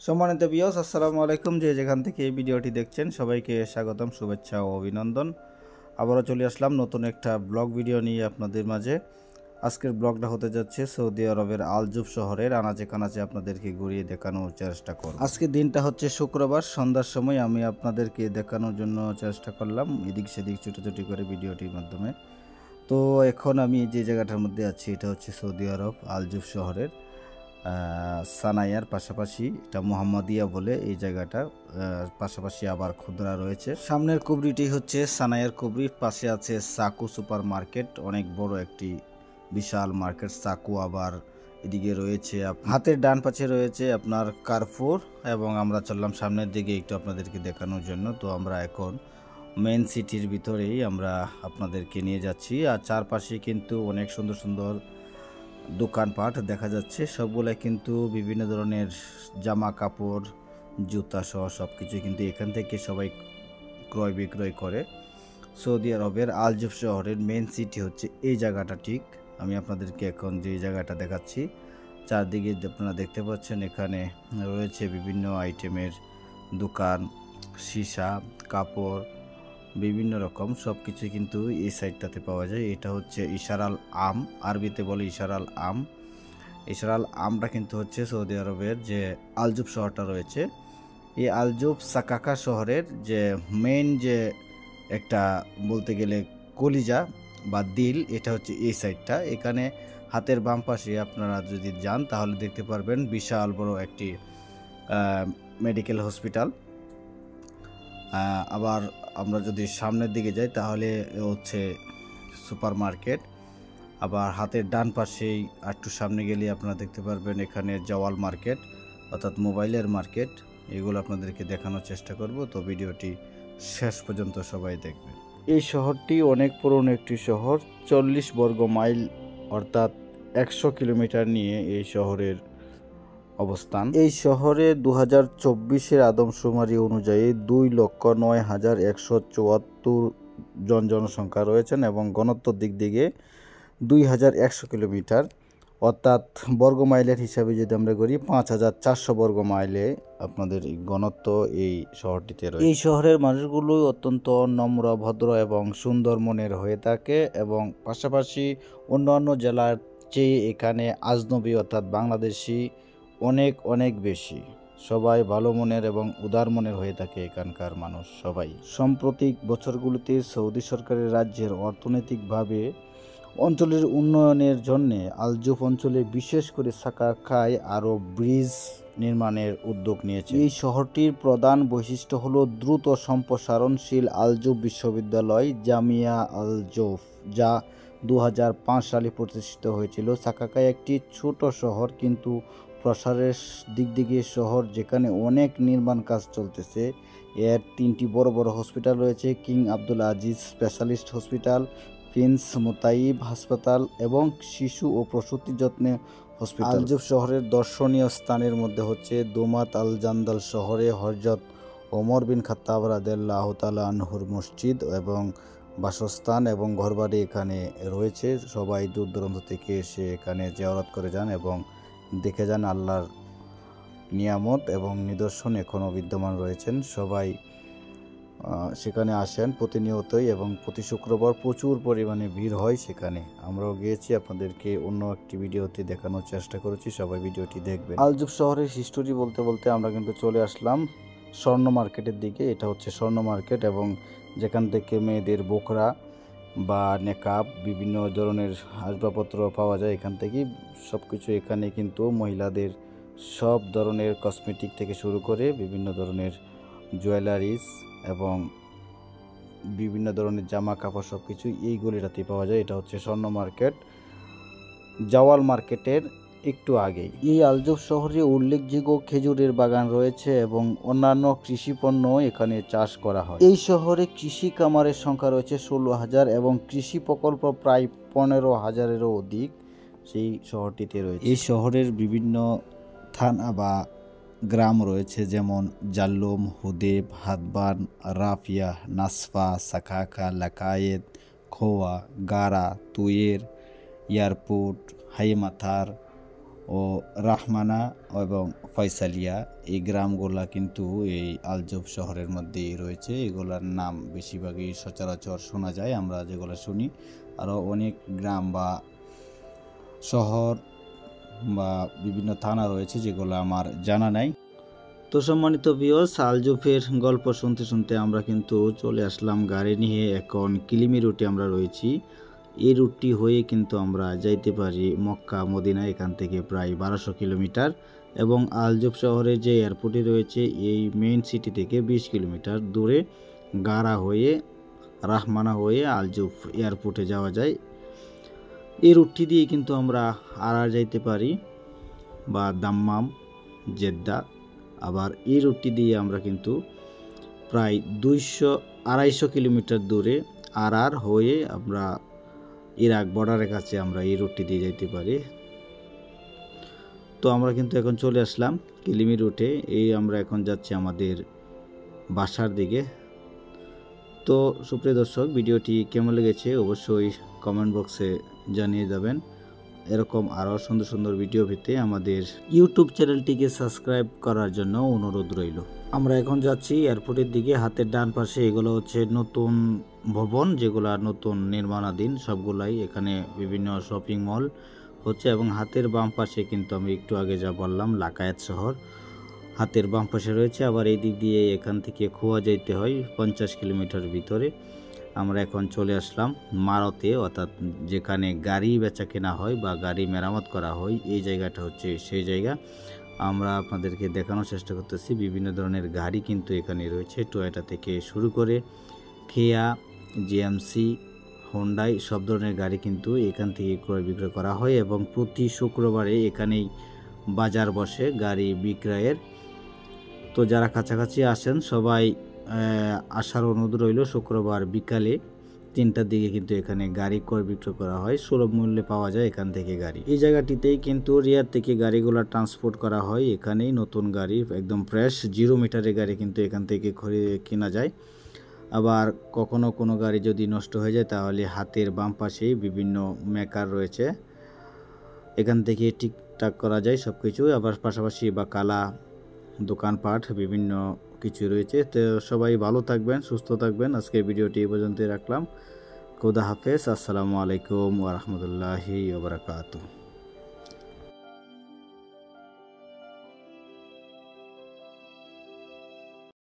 সম্মানিত ভিউয়ার্স, আসসালামু আলাইকুম। যে যেখান থেকে এই ভিডিওটি দেখছেন সবাইকে স্বাগতম, শুভেচ্ছা ও অভিনন্দন। আবারও চলে আসলাম নতুন একটা ব্লগ ভিডিও নিয়ে আপনাদের মাঝে। আজকের ব্লগটা হতে যাচ্ছে সৌদি আরবের আলজুফ শহরের আনাচে কানাচে আপনাদেরকে ঘুরিয়ে দেখানোর চেষ্টা করব। আজকের দিনটা হচ্ছে শুক্রবার, সন্ধ্যার সময় আমি আপনাদেরকে দেখানোর জন্য চেষ্টা করলাম এদিক সেদিক ছোটাছুটি করে ভিডিওটির মাধ্যমে। তো এখন আমি যে জায়গাটার মধ্যে আছি এটা হচ্ছে সৌদি আরব আলজুফ শহরের সানাইয়ার পাশাপাশি, এটা মোহাম্মদিয়া বলে এই জায়গাটা। পাশাপাশি আবার খুদরা রয়েছে। সামনের কুবরিটি হচ্ছে সানাইয়ার কুবরি, পাশে আছে সাকু সুপার মার্কেট, অনেক বড় একটি বিশাল মার্কেট সাকু। আবার এদিকে রয়েছে হাতের ডান পাশে রয়েছে আপনার কারফুর, এবং আমরা চললাম সামনের দিকে একটু আপনাদেরকে দেখানোর জন্য। তো আমরা এখন মেন সিটির ভিতরেই আমরা আপনাদেরকে নিয়ে যাচ্ছি, আর চারপাশে কিন্তু অনেক সুন্দর সুন্দর দোকানপাট দেখা যাচ্ছে। সবগুলাই কিন্তু বিভিন্ন ধরনের জামা কাপড়, জুতা সহ সব কিছু কিন্তু এখান থেকে সবাই ক্রয় বিক্রয় করে। সৌদি আরবের আলজুফ শহরের মেন সিটি হচ্ছে এই জায়গাটা। ঠিক আমি আপনাদেরকে এখন যে জায়গাটা দেখাচ্ছি, চারদিকে আপনারা দেখতে পাচ্ছেন এখানে রয়েছে বিভিন্ন আইটেমের দোকান, সীসা, কাপড়, বিভিন্ন রকম সব কিছু কিন্তু এই সাইডটাতে পাওয়া যায়। এটা হচ্ছে ইশারাল আম, আরবিতে বলে ইশারাল আম। ইশারাল আমটা কিন্তু হচ্ছে সৌদি আরবের যে আলজুফ শহরটা রয়েছে, এই আলজুফ সাকাকা শহরের যে মেইন যে একটা বলতে গেলে কলিজা বা দিল, এটা হচ্ছে এই সাইডটা। এখানে হাতের বাম পাশে আপনারা যদি যান তাহলে দেখতে পারবেন বিশাল বড় একটি মেডিকেল হসপিটাল। আবার আমরা যদি সামনের দিকে যাই তাহলে হচ্ছে সুপার মার্কেট। আবার হাতের ডান পাশেই একটু সামনে গেলে আপনারা দেখতে পারবেন এখানে জাওয়াল মার্কেট, অর্থাৎ মোবাইলের মার্কেট। এগুলো আপনাদেরকে দেখানোর চেষ্টা করব, তো ভিডিওটি শেষ পর্যন্ত সবাই দেখবেন। এই শহরটি অনেক পুরনো একটি শহর, 40 বর্গ মাইল অর্থাৎ 100 কিলোমিটার নিয়ে এই শহরের অবস্থান। এই শহরে 2024-এর আদমশুমারি অনুযায়ী 2,09,174 জন জনসংখ্যা রয়েছেন, এবং ঘনত্বর দিক দিকে 2,100 কিলোমিটার, অর্থাৎ বর্গ মাইলের হিসাবে যদি আমরা করি 5,400 বর্গ মাইলে আপনাদের ঘনত্ব এই শহরটিতে রয়েছে। এই শহরের মানুষগুলো অত্যন্ত নম্র, ভদ্র এবং সুন্দর মনের হয়ে থাকে, এবং পাশাপাশি অন্যান্য জেলার চেয়ে এখানে আজনবী অর্থাৎ বাংলাদেশি অনেক অনেক বেশি। সবাই ভালো মনের এবং উদার মনের হয়ে থাকে এখানকার মানুষ সবাই। সাম্প্রতিক বছরগুলিতে সৌদি সরকারের রাজ্যের অর্থনৈতিকভাবে অঞ্চলের উন্নয়নের জন্য আলজুফ অঞ্চলে বিশেষ করে সাকাকায় আরও ব্রিজ নির্মাণের উদ্যোগ নিয়েছে। এই শহরটির প্রধান বৈশিষ্ট্য হলো দ্রুত সম্প্রসারণশীল আলজুফ বিশ্ববিদ্যালয় জামিয়া আলজুফ, যা 2005 সালে প্রতিষ্ঠিত হয়েছিল। সাকাকায় একটি ছোট শহর, কিন্তু প্রসারের দিক দিকে শহর, যেখানে অনেক নির্মাণ কাজ চলতেছে। এর 3টি বড় বড় হসপিটাল রয়েছে: King Abdul Aziz Specialist Hospital, Prince Mutaib হাসপাতাল এবং শিশু ও প্রসূতি যত্নে হসপিটাল। আলজুফ শহরের দর্শনীয় স্থানের মধ্যে হচ্ছে দোমাত আল জান্দাল শহরে হযরত ওমর বিন খাত্তাব রাদিয়াল্লাহু তাআলা আনহুর মসজিদ এবং বাসস্থান এবং ঘরবাড়ি এখানে রয়েছে। সবাই দূর দূরান্ত থেকে এসে এখানে জিয়ারত করে যান এবং দেখে যান আল্লাহর নিয়ামত এবং নিদর্শন এখনও বিদ্যমান রয়েছেন। সবাই সেখানে আসেন প্রতিনিয়তই, এবং প্রতি শুক্রবার প্রচুর পরিমাণে ভিড় হয় সেখানে। আমরাও গিয়েছি, আপনাদেরকে অন্য একটি ভিডিওতে দেখানোর চেষ্টা করেছি, সবাই ভিডিওটি দেখবেন। আলজুফ শহরের হিস্টোরি বলতে বলতে আমরা কিন্তু চলে আসলাম স্বর্ণ মার্কেটের দিকে। এটা হচ্ছে স্বর্ণ মার্কেট, এবং যেখান থেকে মেয়েদের বোকরা বা নেকাব, বিভিন্ন ধরনের আসবাবপত্র পাওয়া যায় এখান থেকেই। সব কিছু এখানে কিন্তু মহিলাদের সব ধরনের কসমেটিক থেকে শুরু করে বিভিন্ন ধরনের জুয়েলারিস এবং বিভিন্ন ধরনের জামা কাপড় সব কিছু এই গলিটাতে পাওয়া যায়। এটা হচ্ছে স্বর্ণ মার্কেট, জাওয়াল মার্কেটের একটু আগেই। এই আলজুফ শহরে উল্লেখযোগ্য খেজুরের বাগান রয়েছে এবং অন্যান্য কৃষি পণ্য এখানে চাষ করা হয়। এই শহরে কৃষি কামারের সংখ্যা রয়েছে 16,000 এবং কৃষি প্রকল্প প্রায় 15,000-এরও অধিক সেই শহরটিতে রয়েছে। এই শহরের বিভিন্ন থানা বা গ্রাম রয়েছে, যেমন জাল্লুম, হুদেব, হাদবান, রাফিয়া, নাসফা, সাকাকা, লাকায়েত, খোয়া, গারা, তুয়ের, এয়ারপোর্ট, হাইমাথার, ও রাহমানা এবং ফয়সালিয়া এই গ্রামগুলা কিন্তু এই আলজুফ শহরের মধ্যেই রয়েছে। এগুলার নাম বেশিরভাগই সচরাচর শোনা যায়, আমরা যেগুলো শুনি। আরও অনেক গ্রাম বা শহর বা বিভিন্ন থানা রয়েছে যেগুলো আমার জানা নাই। তো সম্মানিত ভিউয়ার্স, আলজুফের গল্প শুনতে শুনতে আমরা কিন্তু চলে আসলাম গাড়ি নিয়ে। এখন কিলিমি রুটে আমরা রয়েছি। এই রুটটি হয়ে কিন্তু আমরা যাইতে পারি মক্কা মদিনা, এখান থেকে প্রায় 1200 কিলোমিটার। এবং আলজুফ শহরে যে এয়ারপোর্টটি রয়েছে এই মেইন সিটি থেকে 20 কিলোমিটার দূরে গাড়া হয়ে রাহমানা হয়ে আলজুফ এয়ারপোর্টে যাওয়া যায়। এই রুটটি দিয়ে কিন্তু আমরা আরার যাইতে পারি বা দাম্মাম, জেদ্দা। আবার এই রুটটি দিয়ে আমরা কিন্তু প্রায় 200-250 কিলোমিটার দূরে আরার হয়ে আমরা ইরাক বর্ডারের কাছে আমরা এই রুটটি দিয়ে যেতে পারি। তো আমরা কিন্তু এখন চলে আসলাম কিলিমি রুটে। আমরা এখন যাচ্ছি আমাদের বাসার দিকে। তো সুপ্রিয় দর্শক, ভিডিওটি কেমন লেগেছে অবশ্যই কমেন্ট বক্সে জানিয়ে যাবেন। এরকম আরও সুন্দর সুন্দর ভিডিও পেতে আমাদের ইউটিউব চ্যানেলটিকে সাবস্ক্রাইব করার জন্য অনুরোধ রইল। আমরা এখন যাচ্ছি এয়ারপোর্টের দিকে। হাতের ডান পাশে এগুলো হচ্ছে নতুন ভবন, যেগুলো নতুন নির্মাণাধীন সবগুলাই। এখানে বিভিন্ন শপিং মল হচ্ছে। এবং হাতের বাম পাশে কিন্তু আমি একটু আগে যা বললাম লাকায়াত শহর হাতের বাম পাশে রয়েছে। আবার এই দিক দিয়ে এখান থেকে খোয়া যাইতে হয় 50 কিলোমিটার ভিতরে। আমরা এখন চলে আসলাম মারতে, অর্থাৎ যেখানে গাড়ি বেচা কেনা হয় বা গাড়ি মেরামত করা হয়, এই জায়গাটা হচ্ছে সেই জায়গা। আমরা আপনাদেরকে দেখানোর চেষ্টা করতেছি বিভিন্ন ধরনের গাড়ি কিন্তু এখানে রয়েছে। টয়োটা থেকে শুরু করে কেয়া, জিএমসি, হোন্ডাই সব ধরনের গাড়ি কিন্তু এখান থেকে ক্রয় বিক্রয় করা হয়। এবং প্রতি শুক্রবারে এখানেই বাজার বসে গাড়ি বিক্রয়ের। তো যারা কাছাকাছি আসেন সবাই আসার অনুরোধ রইল। শুক্রবার বিকালে 3টার দিকে কিন্তু এখানে গাড়ি ক্রয় বিক্রয় করা হয়, সুলভ মূল্যে পাওয়া যায় এখান থেকে গাড়ি। এই জায়গাটিতেই কিন্তু রিয়াদ থেকে গাড়িগুলো ট্রান্সপোর্ট করা হয়। এখানেই নতুন গাড়ি একদম ফ্রেশ 0 মিটারের গাড়ি কিন্তু এখান থেকে কেনা যায়। আবার কখনো কোনো গাড়ি যদি নষ্ট হয়ে যায় তাহলে হাতের বাম পাশেই বিভিন্ন মেকার রয়েছে, এখান থেকে ঠিকঠাক করা যায় সব কিছু। আবার পাশাপাশি বা কালা দোকানপাট বিভিন্ন কিছু রয়েছে। তো সবাই ভালো থাকবেন, সুস্থ থাকবেন। আজকের ভিডিওটি এই পর্যন্তই রাখলাম। খোদা হাফেজ। আসসালামু আলাইকুম ওয়া রাহমাতুল্লাহি ওয়া বারাকাতুহু।